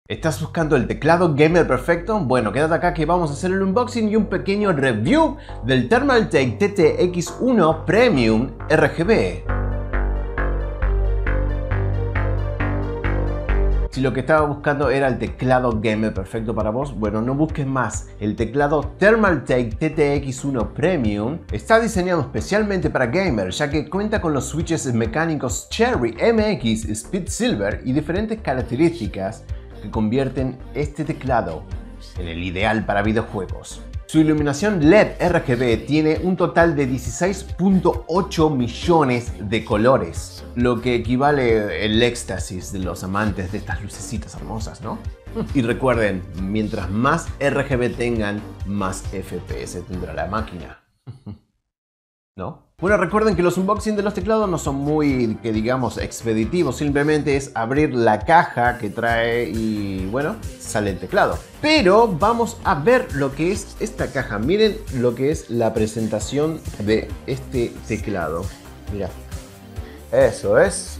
¿Estás buscando el teclado gamer perfecto? Bueno, quédate acá que vamos a hacer el unboxing y un pequeño review del Thermaltake TTX1 Premium RGB. Si lo que estaba buscando era el teclado gamer perfecto para vos, bueno, no busques más. El teclado Thermaltake TTX1 Premium está diseñado especialmente para gamers, ya que cuenta con los switches mecánicos Cherry MX Speed Silver y diferentes características que convierten este teclado en el ideal para videojuegos. Su iluminación LED RGB tiene un total de 16.8 millones de colores, lo que equivale el éxtasis de los amantes de estas lucecitas hermosas, ¿no? Y recuerden, mientras más RGB tengan, más FPS tendrá la máquina. ¿No? Bueno, recuerden que los unboxing de los teclados no son muy, que digamos, expeditivos. Simplemente es abrir la caja que trae y, bueno, sale el teclado. Pero vamos a ver lo que es esta caja. Miren lo que es la presentación de este teclado. Mira. Eso es.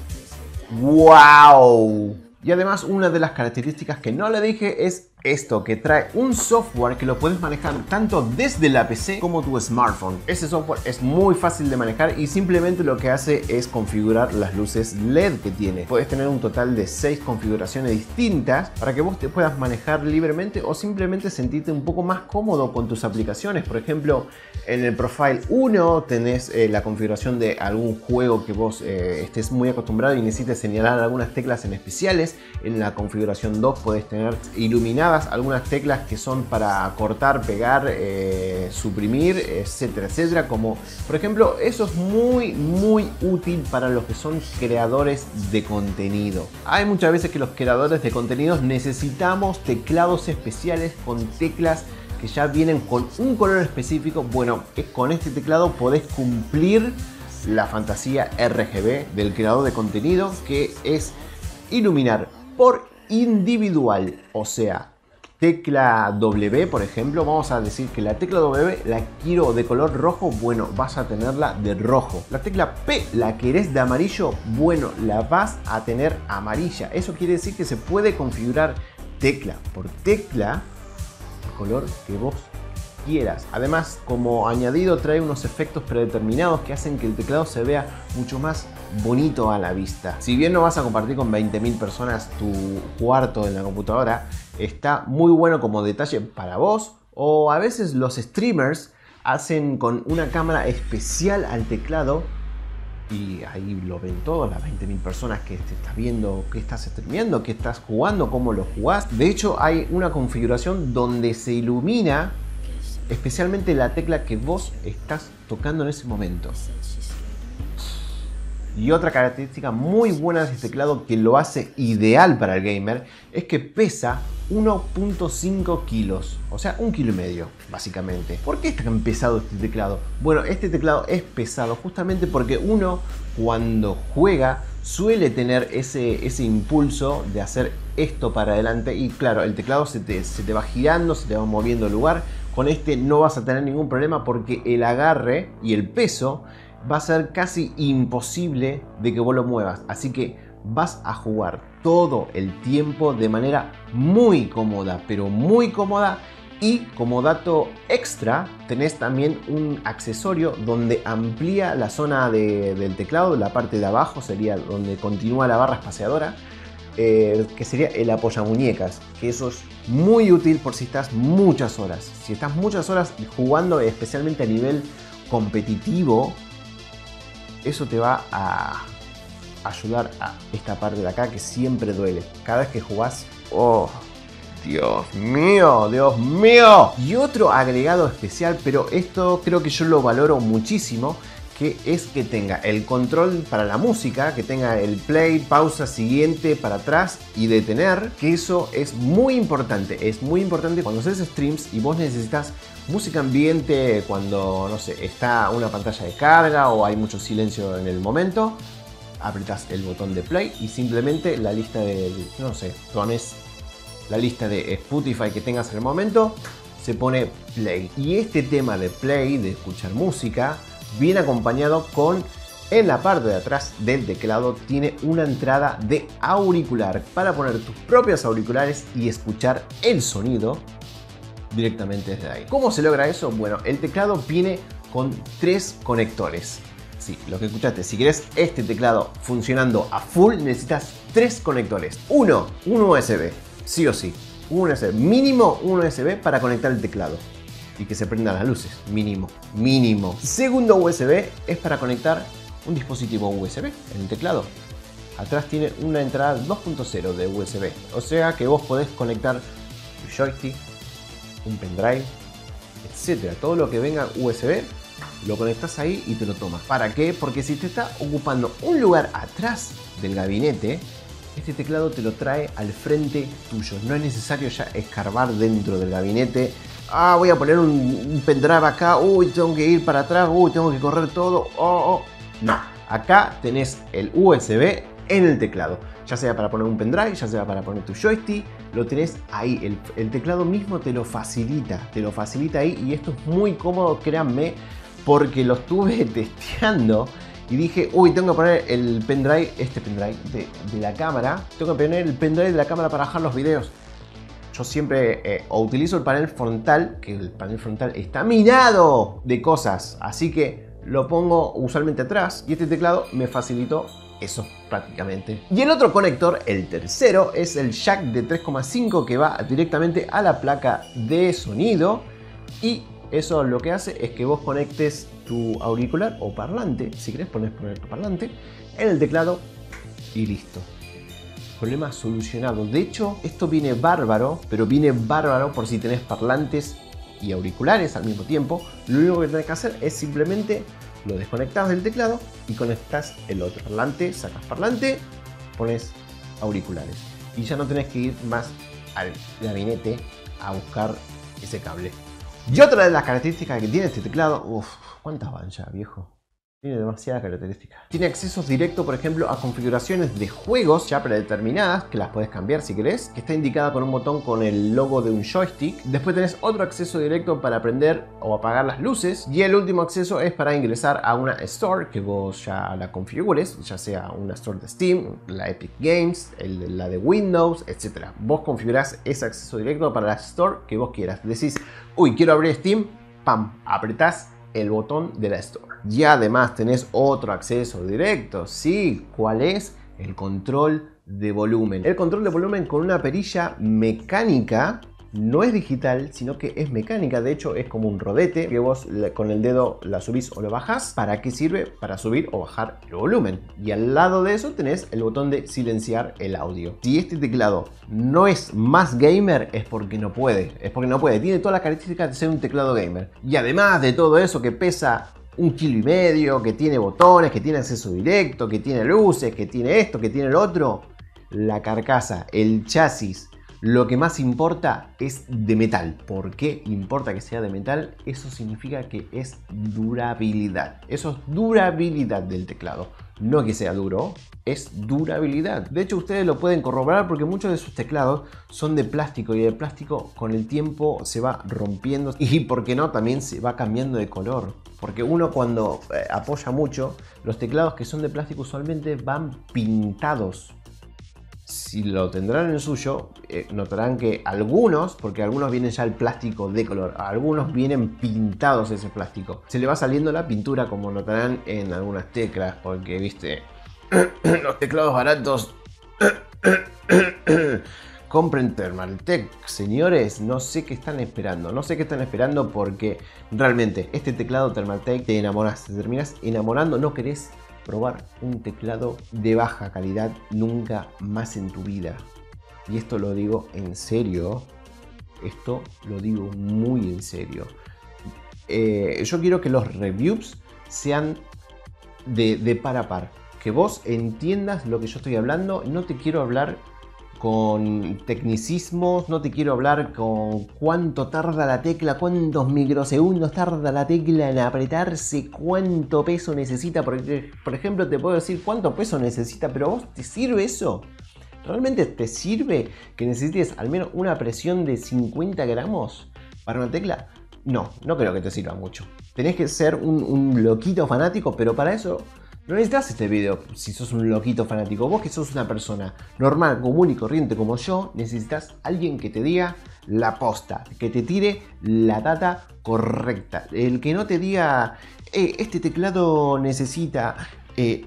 ¡Wow! Y además, una de las características que no le dije es esto, que trae un software que lo puedes manejar tanto desde la PC como tu smartphone. Ese software es muy fácil de manejar y simplemente lo que hace es configurar las luces LED que tiene. Puedes tener un total de 6 configuraciones distintas para que vos te puedas manejar libremente o simplemente sentirte un poco más cómodo con tus aplicaciones. Por ejemplo, en el Profile 1 tenés la configuración de algún juego que vos estés muy acostumbrado y necesites señalar algunas teclas en especiales. En la configuración 2 podés tener iluminadas algunas teclas que son para cortar, pegar, suprimir, etcétera, etcétera. Como por ejemplo, eso es muy útil para los que son creadores de contenido. Hay muchas veces que los creadores de contenidos necesitamos teclados especiales con teclas que ya vienen con un color específico. Bueno, con este teclado podés cumplir la fantasía RGB del creador de contenido, que es iluminar por individual, o sea, tecla W, por ejemplo, vamos a decir que la tecla W la quiero de color rojo, bueno, vas a tenerla de rojo. La tecla P la querés de amarillo, bueno, la vas a tener amarilla. Eso quiere decir que se puede configurar tecla por tecla el color que vos quieras. Además, como añadido, trae unos efectos predeterminados que hacen que el teclado se vea mucho más bonito a la vista. Si bien no vas a compartir con 20.000 personas tu cuarto en la computadora, está muy bueno como detalle para vos, o a veces los streamers hacen con una cámara especial al teclado y ahí lo ven todos, las 20.000 personas que te estás viendo, que estás streameando, que estás jugando, cómo lo jugás. De hecho, hay una configuración donde se ilumina especialmente la tecla que vos estás tocando en ese momento. Y otra característica muy buena de este teclado que lo hace ideal para el gamer es que pesa 1.5 kilos, o sea, 1,5 kilos, básicamente. ¿Por qué es tan pesado este teclado? Bueno, este teclado es pesado justamente porque uno, cuando juega, suele tener ese impulso de hacer esto para adelante y claro, el teclado se te va girando, se te va moviendo el lugar. Con este no vas a tener ningún problema porque el agarre y el peso va a ser casi imposible de que vos lo muevas. Así que vas a jugar todo el tiempo de manera muy cómoda, pero muy cómoda. Y como dato extra, tenés también un accesorio donde amplía la zona del teclado. La parte de abajo sería donde continúa la barra espaciadora, que sería el apoyamuñecas, que eso es muy útil por si estás muchas horas. Si estás muchas horas jugando, especialmente a nivel competitivo, eso te va a ayudar a esta parte de acá que siempre duele. Cada vez que jugás, ¡oh! Dios mío, Dios mío. Y otro agregado especial, pero esto creo que yo lo valoro muchísimo, que es que tenga el control para la música, que tenga el play, pausa, siguiente, para atrás y detener, que eso es muy importante cuando haces streams y vos necesitas música ambiente cuando, no sé, está una pantalla de carga o hay mucho silencio en el momento. Apretas el botón de play y simplemente la lista de, no sé, pones la lista de Spotify que tengas en el momento, se pone play. Y este tema de play, de escuchar música, viene acompañado con En la parte de atrás del teclado tiene una entrada de auricular para poner tus propios auriculares y escuchar el sonido directamente desde ahí. ¿Cómo se logra eso? Bueno, el teclado viene con 3 conectores. Sí, lo que escuchaste, si querés este teclado funcionando a full, necesitas 3 conectores. Un USB, sí o sí. Un USB, mínimo un USB para conectar el teclado y que se prendan las luces, mínimo. Segundo USB es para conectar un dispositivo USB en el teclado. Atrás tiene una entrada 2.0 de USB, o sea que vos podés conectar tu joystick, un pendrive, etcétera. Todo lo que venga USB lo conectas ahí y te lo tomas. ¿Para qué? Porque si te está ocupando un lugar atrás del gabinete, este teclado te lo trae al frente tuyo. No es necesario ya escarbar dentro del gabinete. Ah, voy a poner un pendrive acá. Uy, tengo que ir para atrás. Uy, tengo que correr todo. No, acá tenés el USB en el teclado. Ya sea para poner un pendrive, ya sea para poner tu joystick, lo tenés ahí. El teclado mismo te lo facilita ahí. Y esto es muy cómodo, créanme, porque lo estuve testeando. Y dije, uy, tengo que poner el pendrive, este pendrive de la cámara. Tengo que poner el pendrive de la cámara para bajar los videos. Yo siempre o utilizo el panel frontal, que el panel frontal está minado de cosas. Así que lo pongo usualmente atrás y este teclado me facilitó eso prácticamente. Y el otro conector, el tercero, es el jack de 3,5 que va directamente a la placa de sonido. Y eso lo que hace es que vos conectes tu auricular o parlante, si querés poner tu parlante, en el teclado y listo. Problema solucionado. De hecho, esto viene bárbaro, pero viene bárbaro por si tenés parlantes y auriculares al mismo tiempo. Lo único que tenés que hacer es simplemente lo desconectás del teclado y conectás el otro parlante, sacas parlante, pones auriculares y ya no tenés que ir más al gabinete a buscar ese cable. Y otra de las características que tiene este teclado, ¿cuántas van ya, viejo? Tiene demasiadas características. Tiene accesos directos, por ejemplo, a configuraciones de juegos ya predeterminadas, que las puedes cambiar si querés, que está indicada con un botón con el logo de un joystick. Después tenés otro acceso directo para prender o apagar las luces. Y el último acceso es para ingresar a una store que vos ya la configures, ya sea una store de Steam, la Epic Games, la de Windows, etc. Vos configurás ese acceso directo para la store que vos quieras. Decís, uy, quiero abrir Steam, pam, apretás el botón de la Store. Y además tenés otro acceso directo. Sí, ¿cuál es? El control de volumen. El control de volumen con una perilla mecánica. No es digital, sino que es mecánica. De hecho, es como un rodete que vos con el dedo la subís o lo bajás. ¿Para qué sirve? Para subir o bajar el volumen. Y al lado de eso tenés el botón de silenciar el audio. Si este teclado no es más gamer, es porque no puede. Tiene todas las características de ser un teclado gamer. Y además de todo eso, que pesa 1,5 kilos, que tiene botones, que tiene acceso directo, que tiene luces, que tiene esto, que tiene el otro. La carcasa, el chasis, lo que más importa es de metal. ¿Por qué importa que sea de metal? Eso significa que es durabilidad. Eso es durabilidad del teclado. No que sea duro, es durabilidad. De hecho, ustedes lo pueden corroborar porque muchos de sus teclados son de plástico y el plástico con el tiempo se va rompiendo y, ¿por qué no?, también se va cambiando de color. Porque uno cuando apoya mucho, los teclados que son de plástico usualmente van pintados. Si lo tendrán en el suyo, notarán que algunos, porque algunos vienen ya el plástico de color, algunos vienen pintados ese plástico. Se le va saliendo la pintura, como notarán en algunas teclas, porque, viste, los teclados baratos. Compren Thermaltake, señores. No sé qué están esperando, porque realmente este teclado Thermaltake te enamoras, te terminas enamorando. No querés probar un teclado de baja calidad nunca más en tu vida. Y esto lo digo en serio. Esto lo digo muy en serio. Yo quiero que los reviews sean de par a par. Que vos entiendas lo que yo estoy hablando. No te quiero hablar con tecnicismos, no te quiero hablar con cuánto tarda la tecla, cuántos microsegundos tarda la tecla en apretarse, cuánto peso necesita. Porque, por ejemplo, te puedo decir cuánto peso necesita, pero ¿vos te sirve eso? ¿Realmente te sirve que necesites al menos una presión de 50 gramos para una tecla? No, no creo que te sirva mucho. Tenés que ser un loquito fanático, pero para eso No necesitas este video si sos un loquito fanático. Vos que sos una persona normal, común y corriente como yo, necesitas alguien que te diga la posta, que te tire la data correcta. El que no te diga, este teclado necesita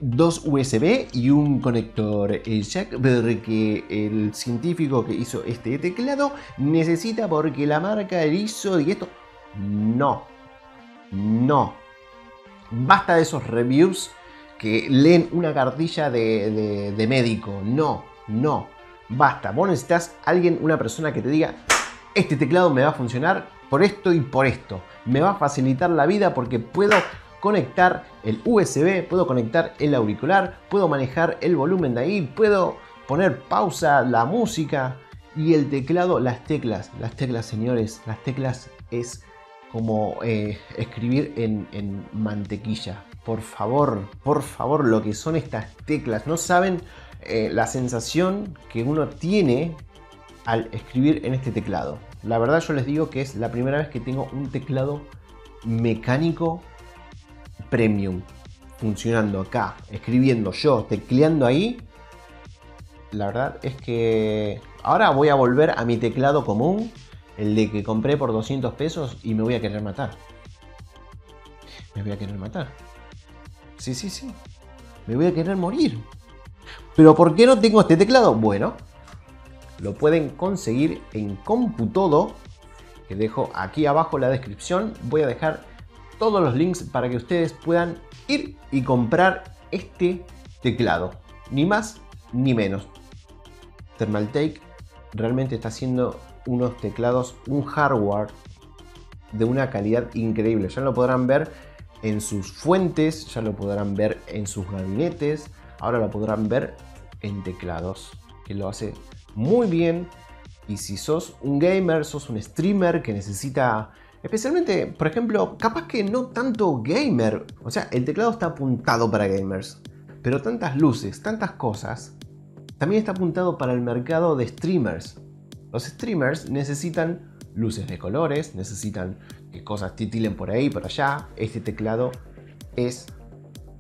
2 USB y un conector jack porque el científico que hizo este teclado necesita porque la marca hizo y esto. No. No. Basta de esos reviews que leen una cartilla de médico. No, no. Basta. Vos necesitas alguien, una persona que te diga, este teclado me va a funcionar por esto y por esto. Me va a facilitar la vida porque puedo conectar el USB, puedo conectar el auricular, puedo manejar el volumen de ahí, puedo poner pausa, la música y el teclado, las teclas, señores, las teclas es como escribir en mantequilla. Por favor, lo que son estas teclas. No saben la sensación que uno tiene al escribir en este teclado. La verdad yo les digo que es la primera vez que tengo un teclado mecánico premium funcionando acá, escribiendo yo, tecleando ahí. La verdad es que ahora voy a volver a mi teclado común, el de que compré por 200 pesos y me voy a querer matar. Me voy a querer matar. Sí. Me voy a querer morir. ¿Pero por qué no tengo este teclado? Bueno, lo pueden conseguir en Computodo, que dejo aquí abajo la descripción. Voy a dejar todos los links para que ustedes puedan ir y comprar este teclado. Ni más ni menos. Thermaltake realmente está haciendo unos teclados, un hardware de una calidad increíble. Ya lo podrán ver en sus fuentes, ya lo podrán ver en sus gabinetes, ahora lo podrán ver en teclados, que lo hace muy bien. Y si sos un gamer, sos un streamer que necesita, especialmente, por ejemplo, capaz que no tanto gamer, o sea, el teclado está apuntado para gamers, pero tantas luces, tantas cosas, también está apuntado para el mercado de streamers. Los streamers necesitan luces de colores, necesitan que cosas titilen por ahí, por allá. Este teclado es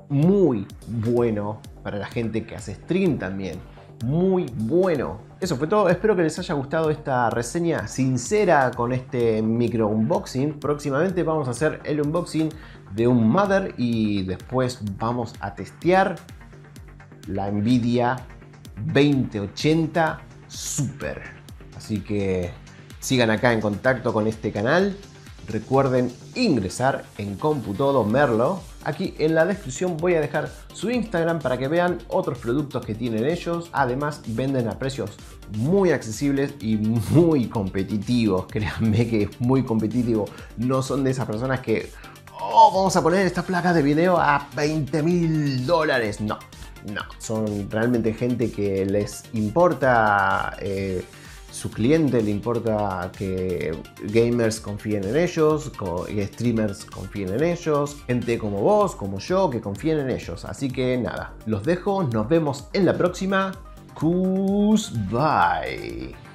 muy bueno para la gente que hace stream también. Muy bueno. Eso fue todo. Espero que les haya gustado esta reseña sincera con este micro unboxing. Próximamente vamos a hacer el unboxing de un Mother y después vamos a testear la Nvidia 2080 Super. Así que sigan acá en contacto con este canal. Recuerden ingresar en Computodo Merlo. Aquí en la descripción voy a dejar su Instagram para que vean otros productos que tienen ellos. Además venden a precios muy accesibles y muy competitivos. Créanme que es muy competitivo. No son de esas personas que vamos a poner estas placas de video a $20.000. No. Son realmente gente que les importa su cliente, le importa que gamers confíen en ellos, que streamers confíen en ellos, gente como vos, como yo, que confíen en ellos. Así que nada, los dejo, nos vemos en la próxima. Bye.